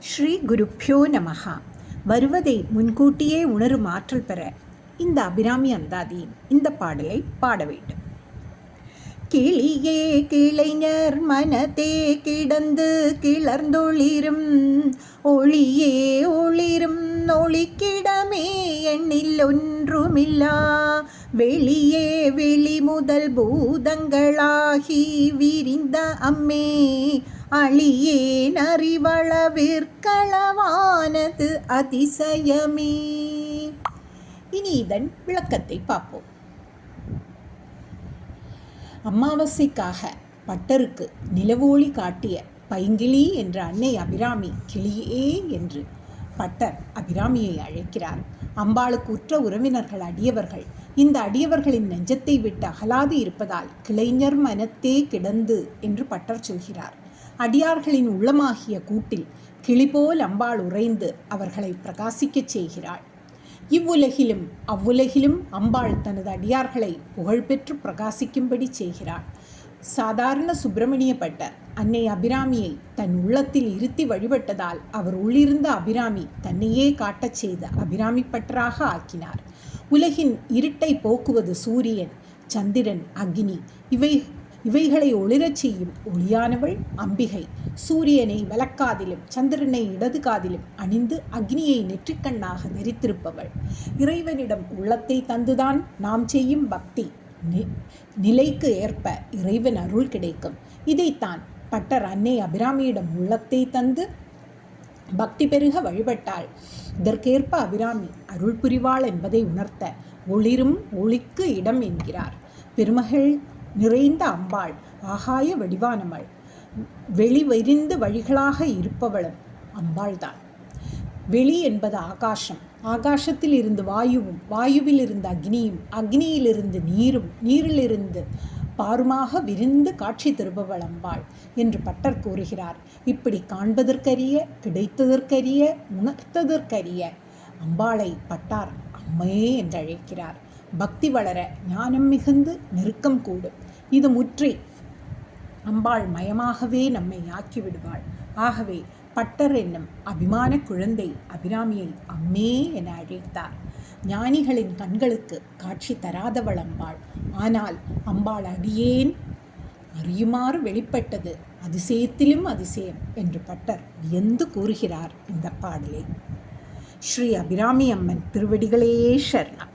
ஸ்ரீ குருப்யோ நமஹா. வருவதை முன்கூட்டியே உணரும் ஆற்றல் பெற இந்த அபிராமி அந்தாதியின் இந்த பாடலை பாட வேண்டும். கிளியே கிளைஞர் மனத்தே கிடந்து கிளர்ந்தொளிரும் ஒளியே ஒளிரும் ஒளிக்கிடமே எண்ணில் ஒன்றுமில்லா வெளியே வெளி முதல் பூதங்களாகி விரிந்த அம்மே அழியேன் அறிவளவிற்களவானது அதிசயமே. இனி இதன் விளக்கத்தை பார்ப்போம். அமாவாசைக்காக பட்டருக்கு நிலவோலி காட்டிய பைங்கிளி என்ற அன்னை அபிராமி கிளியே என்று பட்டர் அபிராமியை அழைக்கிறார். அம்பாளுக்கு உற்ற உறவினர்கள் அடியவர்கள். இந்த அடியவர்களின் நெஞ்சத்தை விட்டு அகலாது இருப்பதால் கிளைஞர் மனத்தே கிடந்து என்று பட்டர் சொல்கிறார். அடியார்களின் உள்ளமாகிய கூட்டில் கிளிபோல் அம்பாள் உறைந்து அவர்களை பிரகாசிக்கச் செய்கிறாள். இவ்வுலகிலும் அவ்வுலகிலும் அம்பாள் தனது அடியார்களை புகழ்பெற்று பிரகாசிக்கும்படி செய்கிறாள். சாதாரண சுப்பிரமணிய பட்டர் அன்னை அபிராமியை தன் உள்ளத்தில் இருத்தி வழிபட்டதால் அவர் உள்ளிருந்த அபிராமி தன்னையே காட்டச் செய்த அபிராமி பட்டராக ஆக்கினார். உலகின் இருட்டை போக்குவது சூரியன், சந்திரன், அக்னி. இவைகளை ஒளிரச் செய்யும் ஒளியானவள் அம்பிகை. சூரியனை வலக்காதிலும் சந்திரனை இடது காதிலும் அணிந்து அக்னியை நெற்றிக்கண்ணாக தரித்திருப்பவள். இறைவனிடம் உள்ளத்தை தந்துதான் நாம் செய்யும் பக்தி நிலைக்கு ஏற்ப இறைவன் அருள் கிடைக்கும். இதைத்தான் பட்டர் அன்னை அபிராமியிடம் உள்ளத்தை தந்து பக்தி பெருக வழிபட்டாள். இதற்கேற்ப அபிராமி அருள் புரிவாள் என்பதை உணர்த்த ஒளிரும் ஒளிக்கு இடம் என்கிறார். பெருமகள் நிறைந்த அம்பாள் ஆகாய வடிவானவள். வெளிவெறிந்து வழிகளாக இருப்பவளும் அம்பாள்தான். வெளி என்பது ஆகாசம். ஆகாசத்தில் இருந்து வாயுவும், வாயுவில் இருந்து அக்னியும், அக்னியிலிருந்து நீரும், நீரிலிருந்து பாருமாக விரிந்து காட்சி தருபவள் அம்பாள் என்று பட்டர் கூறுகிறார். இப்படி காண்பதற்கரிய, கிடைத்ததற்கரிய, உணர்த்ததற்கரிய அம்பாளை பட்டார் அம்மே என்று அழைக்கிறார். பக்தி வளர ஞானம் மிகுந்து நெருக்கம் கூடும். இது முற்றி அம்பாள் மயமாகவே நம்மை ஆக்கிவிடுவாள். ஆகவே பட்டர் என்னும் அபிமான குழந்தை அபிராமியை அம்மே என அழைத்தார். ஞானிகளின் கண்களுக்கு காட்சி தராதவள் அம்பாள். ஆனால் அம்பாள் அடியேன் அறியுமாறு வெளிப்பட்டது அதிசயத்திலும் அதிசயம் என்று பட்டர் வியந்து கூறுகிறார் இந்த பாடலில். ஸ்ரீ அபிராமி அம்மன் திருவடிகளே சரணம்.